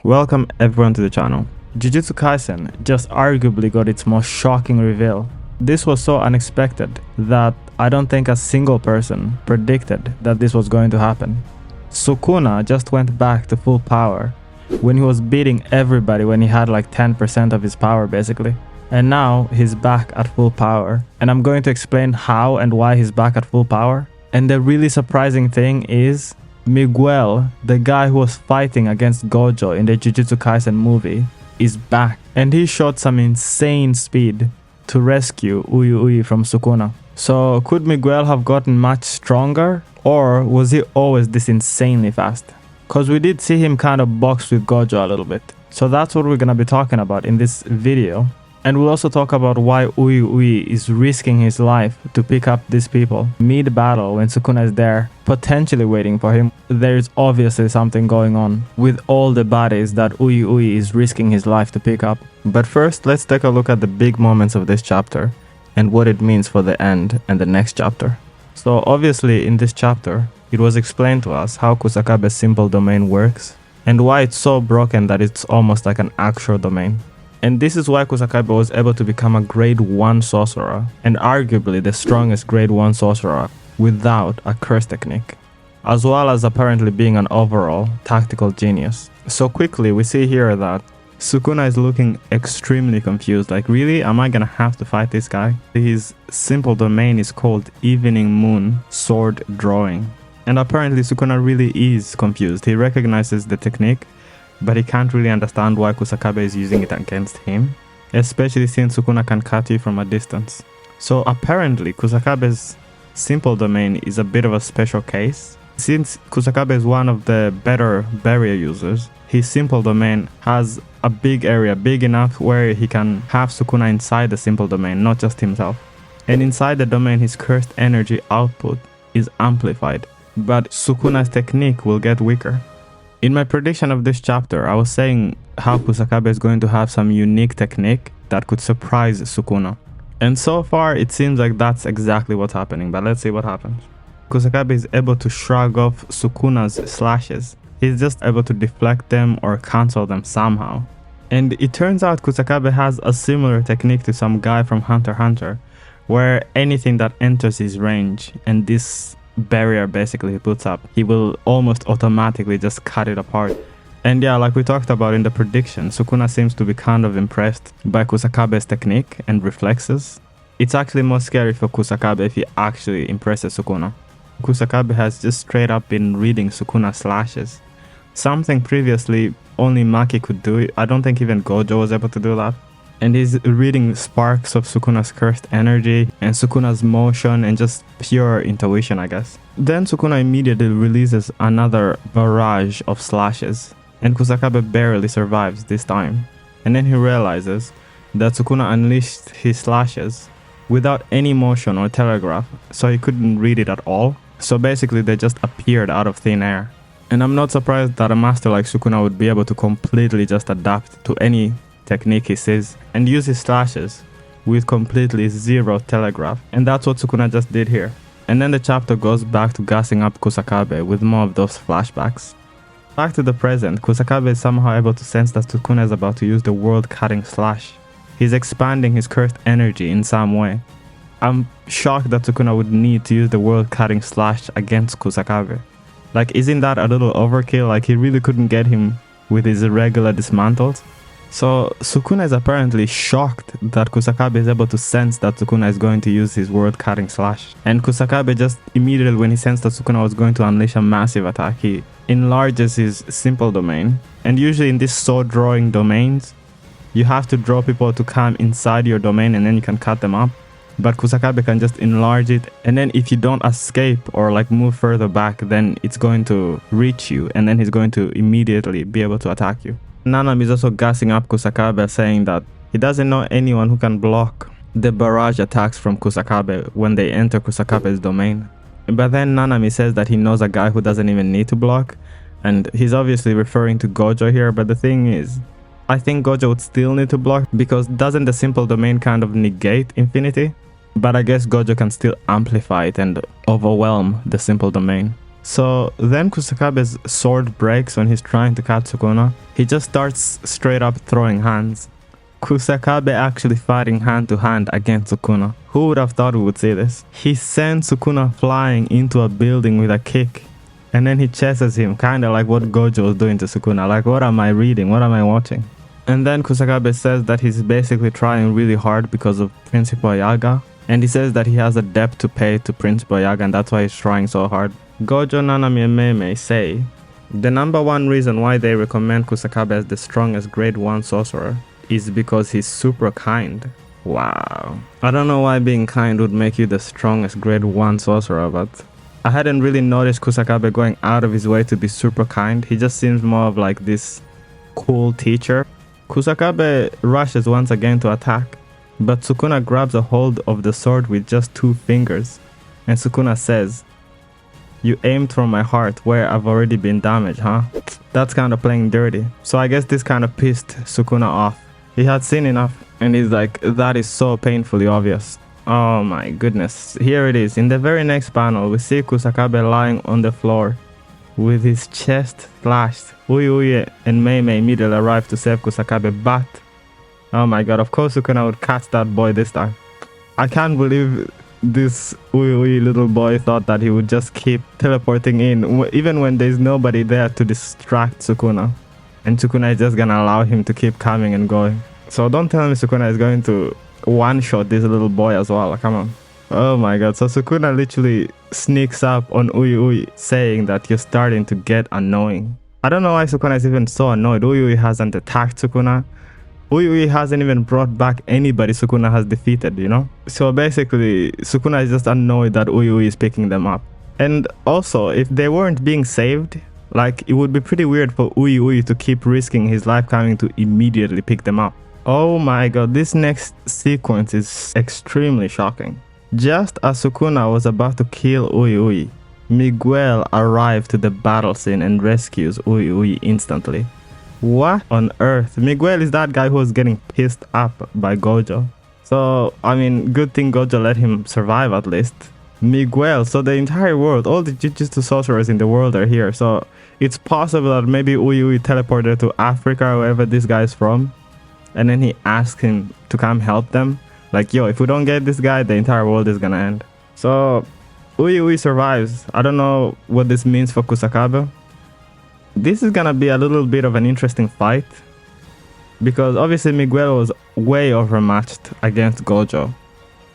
Welcome everyone to the channel. Jujutsu Kaisen just arguably got its most shocking reveal. This was so unexpected that I don't think a single person predicted that this was going to happen. Sukuna just went back to full power when he was beating everybody when he had like 10% of his power basically. And now he's back at full power. And I'm going to explain how and why he's back at full power. And the really surprising thing is Miguel, the guy who was fighting against Gojo in the Jujutsu Kaisen movie, is back. And he showed some insane speed to rescue Uyu from Sukuna. So could Miguel have gotten much stronger? Or was he always this insanely fast? Because we did see him kind of box with Gojo a little bit. So that's what we're going to be talking about in this video. And we'll also talk about why Uyu is risking his life to pick up these people mid-battle when Sukuna is there, potentially waiting for him. There's obviously something going on with all the bodies that Uyu is risking his life to pick up. But first, let's take a look at the big moments of this chapter and what it means for the end and the next chapter. So obviously in this chapter, it was explained to us how Kusakabe's simple domain works and why it's so broken that it's almost like an actual domain. And this is why Kusakabe was able to become a grade 1 sorcerer and arguably the strongest grade 1 sorcerer without a curse technique, as well as apparently being an overall tactical genius. So quickly we see here that Sukuna is looking extremely confused, like really, am I gonna have to fight this guy? His simple domain is called Evening Moon Sword Drawing. And apparently Sukuna really is confused. He recognizes the technique, but he can't really understand why Kusakabe is using it against him, especially since Sukuna can cut you from a distance. So apparently Kusakabe's simple domain is a bit of a special case. Since Kusakabe is one of the better barrier users, his simple domain has a big area, big enough where he can have Sukuna inside the simple domain, not just himself. And inside the domain his cursed energy output is amplified, but Sukuna's technique will get weaker. In my prediction of this chapter, I was saying how Kusakabe is going to have some unique technique that could surprise Sukuna. And so far, it seems like that's exactly what's happening, but let's see what happens. Kusakabe is able to shrug off Sukuna's slashes. He's just able to deflect them or cancel them somehow. And it turns out Kusakabe has a similar technique to some guy from HunterxHunter, where anything that enters his range and this barrier basically he puts up, he will almost automatically just cut it apart. And yeah, like we talked about in the prediction, Sukuna seems to be kind of impressed by Kusakabe's technique and reflexes. It's actually more scary for Kusakabe if he actually impresses Sukuna. Kusakabe has just straight up been reading Sukuna's slashes, something previously only Maki could do. I don't think even Gojo was able to do that. And he's reading sparks of Sukuna's cursed energy and Sukuna's motion and just pure intuition, I guess. Then Sukuna immediately releases another barrage of slashes, and Kusakabe barely survives this time. And then he realizes that Sukuna unleashed his slashes without any motion or telegraph, so he couldn't read it at all. So basically they just appeared out of thin air. And I'm not surprised that a master like Sukuna would be able to completely just adapt to any technique he sees and use his slashes with completely zero telegraph, and that's what Sukuna just did here. And then the chapter goes back to gassing up Kusakabe with more of those flashbacks. Back to the present, Kusakabe is somehow able to sense that Sukuna is about to use the world cutting slash. He's expanding his cursed energy in some way. I'm shocked that Sukuna would need to use the world cutting slash against Kusakabe. Like, isn't that a little overkill? Like, he really couldn't get him with his irregular dismantles. So Sukuna is apparently shocked that Kusakabe is able to sense that Sukuna is going to use his world cutting slash. And Kusakabe just immediately, when he sensed that Sukuna was going to unleash a massive attack, he enlarges his simple domain. And usually in these sword drawing domains, you have to draw people to come inside your domain and then you can cut them up. But Kusakabe can just enlarge it, and then if you don't escape or like move further back, then it's going to reach you and then he's going to immediately be able to attack you. Nanami is also gassing up Kusakabe, saying that he doesn't know anyone who can block the barrage attacks from Kusakabe when they enter Kusakabe's domain. But then Nanami says that he knows a guy who doesn't even need to block, and he's obviously referring to Gojo here, but the thing is, I think Gojo would still need to block because doesn't the simple domain kind of negate infinity? But I guess Gojo can still amplify it and overwhelm the simple domain. So then Kusakabe's sword breaks when he's trying to catch Sukuna. He just starts straight up throwing hands. Kusakabe actually fighting hand to hand against Sukuna. Who would have thought we would see this? He sends Sukuna flying into a building with a kick. And then he chases him, kinda like what Gojo was doing to Sukuna. Like, what am I reading? What am I watching? And then Kusakabe says that he's basically trying really hard because of Principal Yaga. And he says that he has a debt to pay to Principal Yaga and that's why he's trying so hard. Gojo, Nanami, and Meimei say the number one reason why they recommend Kusakabe as the strongest grade 1 sorcerer is because he's super kind. Wow. I don't know why being kind would make you the strongest grade 1 sorcerer, but I hadn't really noticed Kusakabe going out of his way to be super kind. He just seems more of like this cool teacher. Kusakabe rushes once again to attack, but Sukuna grabs a hold of the sword with just 2 fingers. And Sukuna says, "You aimed for my heart where I've already been damaged, huh?" That's kind of playing dirty. So I guess this kind of pissed Sukuna off. He had seen enough and he's like, that is so painfully obvious. Oh my goodness. Here it is. In the very next panel, we see Kusakabe lying on the floor with his chest slashed. Uyuye and Meimei immediately arrive to save Kusakabe, but oh my god, of course Sukuna would catch that boy this time. I can't believe this Uyui little boy thought that he would just keep teleporting in even when there's nobody there to distract Sukuna. And Sukuna is just gonna allow him to keep coming and going. So don't tell me Sukuna is going to one-shot this little boy as well. Come on. Oh my god. So Sukuna literally sneaks up on Uyui saying that you're starting to get annoying. I don't know why Sukuna is even so annoyed. Uyui hasn't attacked Sukuna. Uyui hasn't even brought back anybody Sukuna has defeated, you know? So basically, Sukuna is just annoyed that Uyui is picking them up. And also, if they weren't being saved, like, it would be pretty weird for Uyui to keep risking his life coming to immediately pick them up. Oh my god, this next sequence is extremely shocking. Just as Sukuna was about to kill Uyui, Miguel arrived to the battle scene and rescues Uyui instantly. What on earth? Miguel is that guy who was getting pissed up by Gojo. So, I mean, good thing Gojo let him survive at least. Miguel, so the entire world, all the Jujutsu sorcerers in the world are here. So, it's possible that maybe Uyui teleported to Africa or wherever this guy is from. And then he asked him to come help them. Like, yo, if we don't get this guy, the entire world is gonna end. So, Uyui survives. I don't know what this means for Kusakabe. This is gonna be a little bit of an interesting fight. Because obviously Miguel was way overmatched against Gojo.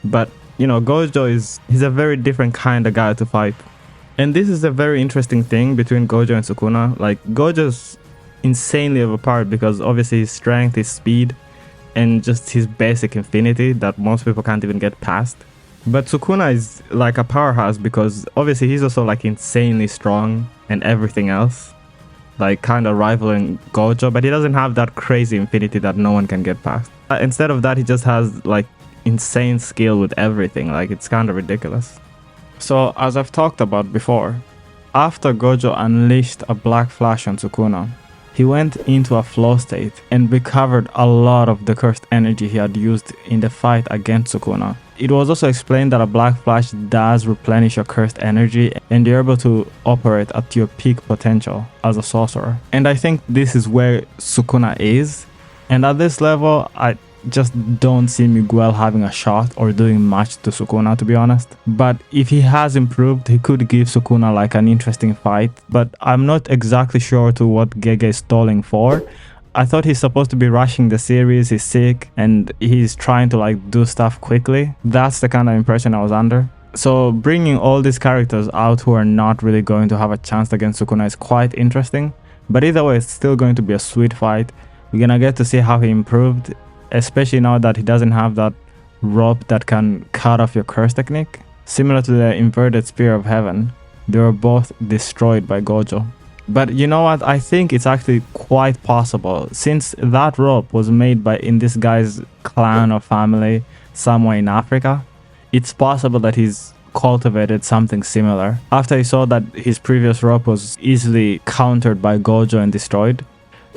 But, you know, Gojo he's a very different kind of guy to fight. And this is a very interesting thing between Gojo and Sukuna. Like, Gojo's insanely overpowered because obviously his strength, his speed, and just his basic infinity that most people can't even get past. But Sukuna is like a powerhouse because obviously he's also like insanely strong and everything else. Like kind of rivaling Gojo, but he doesn't have that crazy infinity that no one can get past. Instead of that, he just has like insane skill with everything. Like, it's kind of ridiculous. So as I've talked about before, after Gojo unleashed a black flash on Sukuna, he went into a flow state and recovered a lot of the cursed energy he had used in the fight against Sukuna. It was also explained that a black flash does replenish your cursed energy and you're able to operate at your peak potential as a sorcerer. And I think this is where Sukuna is. And at this level, I just don't see Miguel having a shot or doing much to Sukuna, to be honest. But if he has improved, he could give Sukuna like an interesting fight. But I'm not exactly sure to what Gege is stalling for. I thought he's supposed to be rushing the series, he's sick, and he's trying to like do stuff quickly. That's the kind of impression I was under. So bringing all these characters out who are not really going to have a chance against Sukuna is quite interesting. But either way, it's still going to be a sweet fight. We're gonna get to see how he improved, especially now that he doesn't have that rope that can cut off your curse technique. Similar to the inverted spear of heaven, they were both destroyed by Gojo. But you know what, I think it's actually quite possible, since that rope was made in this guy's clan or family somewhere in Africa, it's possible that he's cultivated something similar. After he saw that his previous rope was easily countered by Gojo and destroyed,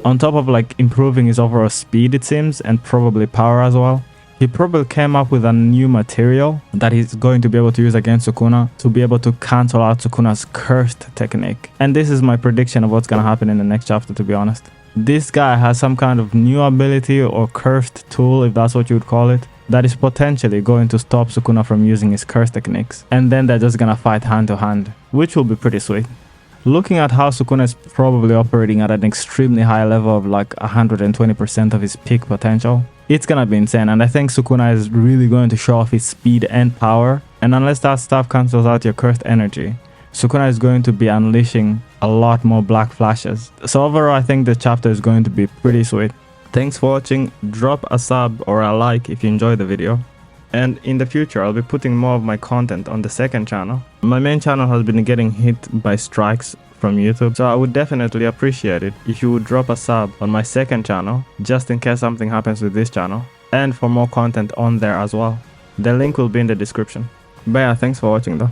on top of like improving his overall speed, it seems, and probably power as well, He probably came up with a new material that he's going to be able to use against Sukuna to be able to cancel out Sukuna's cursed technique. And this is my prediction of what's gonna happen in the next chapter, to be honest. This guy has some kind of new ability or cursed tool, if that's what you would call it, that is potentially going to stop Sukuna from using his curse techniques. And then they're just gonna fight hand to hand, which will be pretty sweet. Looking at how Sukuna is probably operating at an extremely high level of like 120% of his peak potential, it's gonna be insane. And I think Sukuna is really going to show off his speed and power. And unless that stuff cancels out your cursed energy, Sukuna is going to be unleashing a lot more black flashes. So overall, I think the chapter is going to be pretty sweet. Thanks for watching. Drop a sub or a like if you enjoyed the video. And in the future, I'll be putting more of my content on the second channel. My main channel has been getting hit by strikes from YouTube, so I would definitely appreciate it if you would drop a sub on my second channel, just in case something happens with this channel, and for more content on there as well. The link will be in the description. But yeah, thanks for watching though.